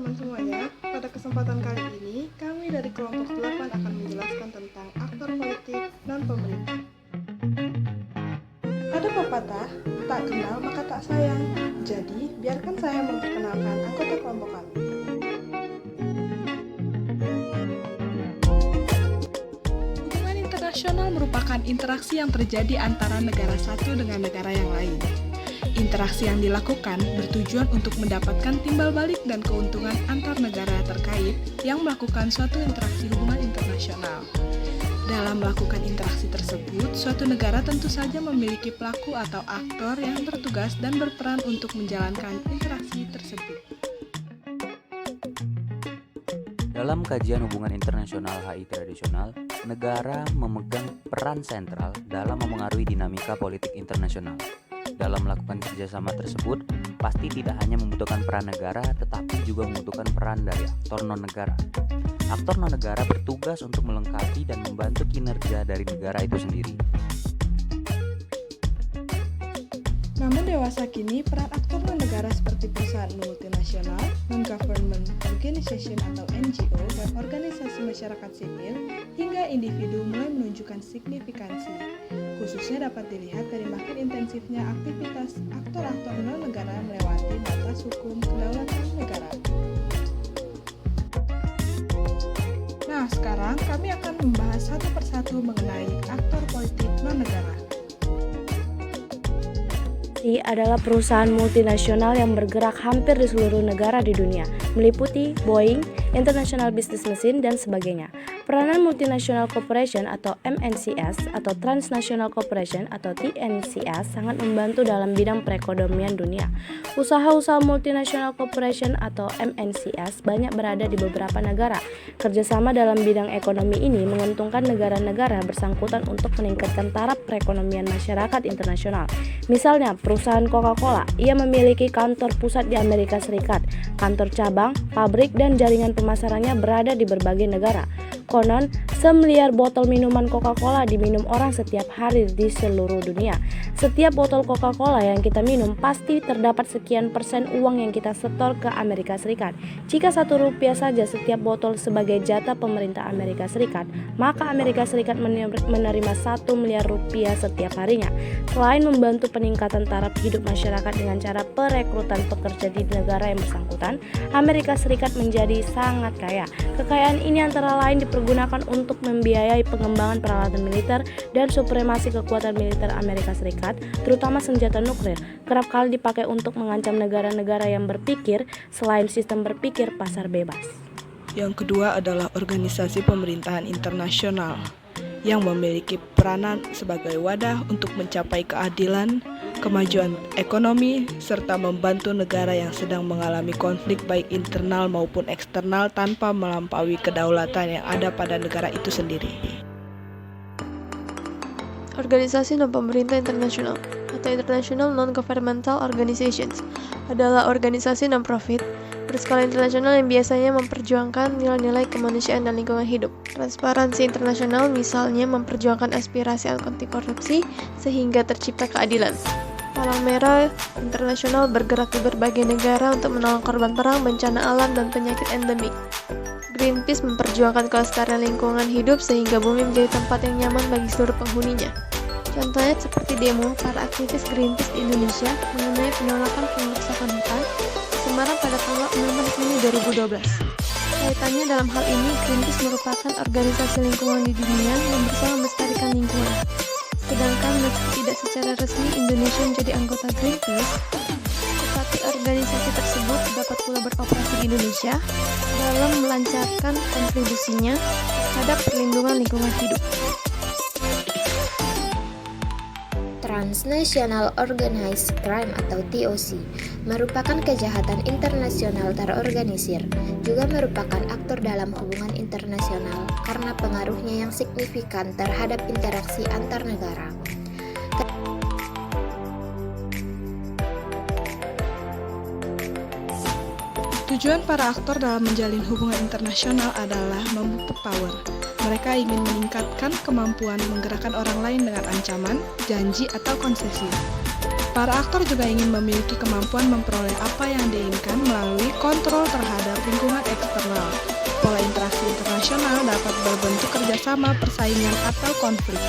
teman-teman semuanya. Pada kesempatan kali ini, kami dari kelompok 8 akan menjelaskan tentang aktor politik non-pemerintah. Ada pepatah, tak kenal maka tak sayang. Jadi, biarkan saya memperkenalkan anggota kelompok kami. Hubungan internasional merupakan interaksi yang terjadi antara negara satu dengan negara yang lain. Interaksi yang dilakukan bertujuan untuk mendapatkan timbal balik dan keuntungan antar negara terkait yang melakukan suatu interaksi hubungan internasional. Dalam melakukan interaksi tersebut, suatu negara tentu saja memiliki pelaku atau aktor yang bertugas dan berperan untuk menjalankan interaksi tersebut. Dalam kajian hubungan internasional HI tradisional, negara memegang peran sentral dalam memengaruhi dinamika politik internasional. Dalam melakukan kerjasama tersebut, pasti tidak hanya membutuhkan peran negara, tetapi juga membutuhkan peran dari aktor non-negara. Aktor non-negara bertugas untuk melengkapi dan membantu kinerja dari negara itu sendiri. Namun dewasa kini, peran aktor non-negara seperti perusahaan multinasional, non-government organization atau NGO, dan organisasi masyarakat sipil, hingga individu mulai menunjukkan signifikansi. Khususnya dapat dilihat dari makin intensifnya aktivitas aktor-aktor non-negara melewati batas hukum kedaulatan negara. Nah, sekarang kami akan membahas satu persatu mengenai aktor politik non-negara. Adalah perusahaan multinasional yang bergerak hampir di seluruh negara di dunia, meliputi Boeing, International Business Machine, dan sebagainya. Peranan Multinational Corporation atau MNCs atau Transnational Corporation atau TNCs sangat membantu dalam bidang perekonomian dunia. Usaha-usaha Multinational Corporation atau MNCs banyak berada di beberapa negara. Kerjasama dalam bidang ekonomi ini menguntungkan negara-negara bersangkutan untuk meningkatkan taraf perekonomian masyarakat internasional. Misalnya, perusahaan Coca-Cola, ia memiliki kantor pusat di Amerika Serikat, kantor cabang, pabrik, dan jaringan pemasarannya berada di berbagai negara. Konon, 1 miliar botol minuman Coca-Cola diminum orang setiap hari di seluruh dunia. Setiap botol Coca-Cola yang kita minum pasti terdapat sekian persen uang yang kita setor ke Amerika Serikat. Jika Rp1 saja setiap botol sebagai jatah pemerintah Amerika Serikat, maka Amerika Serikat menerima 1 miliar rupiah setiap harinya. Selain membantu peningkatan taraf hidup masyarakat dengan cara perekrutan pekerja di negara yang bersangkutan, Amerika Serikat menjadi sangat kaya. Kekayaan ini antara lain dipergunakan untuk membiayai pengembangan peralatan militer dan supremasi kekuatan militer Amerika Serikat, terutama senjata nuklir, kerap kali dipakai untuk mengancam negara-negara yang berpikir selain sistem berpikir pasar bebas. Yang kedua adalah organisasi pemerintahan internasional yang memiliki peranan sebagai wadah untuk mencapai keadilan, kemajuan ekonomi, serta membantu negara yang sedang mengalami konflik baik internal maupun eksternal tanpa melampaui kedaulatan yang ada pada negara itu sendiri. Organisasi non-pemerintah internasional atau International Non-Governmental Organizations adalah organisasi non-profit berskala internasional yang biasanya memperjuangkan nilai-nilai kemanusiaan dan lingkungan hidup. Transparansi internasional misalnya memperjuangkan aspirasi anti korupsi sehingga tercipta keadilan. Palang Merah Internasional bergerak di berbagai negara untuk menolong korban perang, bencana alam, dan penyakit endemik. Greenpeace memperjuangkan kelestarian lingkungan hidup sehingga bumi menjadi tempat yang nyaman bagi seluruh penghuninya. Contohnya seperti demo para aktivis Greenpeace di Indonesia mengenai penolakan pengerusakan hutan Semarang pada tanggal 16 Juni 2012. Kaitannya dalam hal ini, Greenpeace merupakan organisasi lingkungan di dunia yang berusaha melestarikan lingkungan. Sedangkan meski tidak secara resmi Indonesia menjadi anggota Greenpeace, tetapi organisasi tersebut dapat pula beroperasi di Indonesia dalam melancarkan kontribusinya terhadap perlindungan lingkungan hidup. Transnational Organized Crime atau TOC merupakan kejahatan internasional terorganisir, juga merupakan aktor dalam hubungan internasional karena pengaruhnya yang signifikan terhadap interaksi antar negara. Tujuan para aktor dalam menjalin hubungan internasional adalah memupuk power. Mereka ingin meningkatkan kemampuan menggerakkan orang lain dengan ancaman, janji, atau konsesi. Para aktor juga ingin memiliki kemampuan memperoleh apa yang diinginkan melalui kontrol terhadap lingkungan eksternal. Pola interaksi internasional dapat berbentuk kerjasama, persaingan, atau konflik.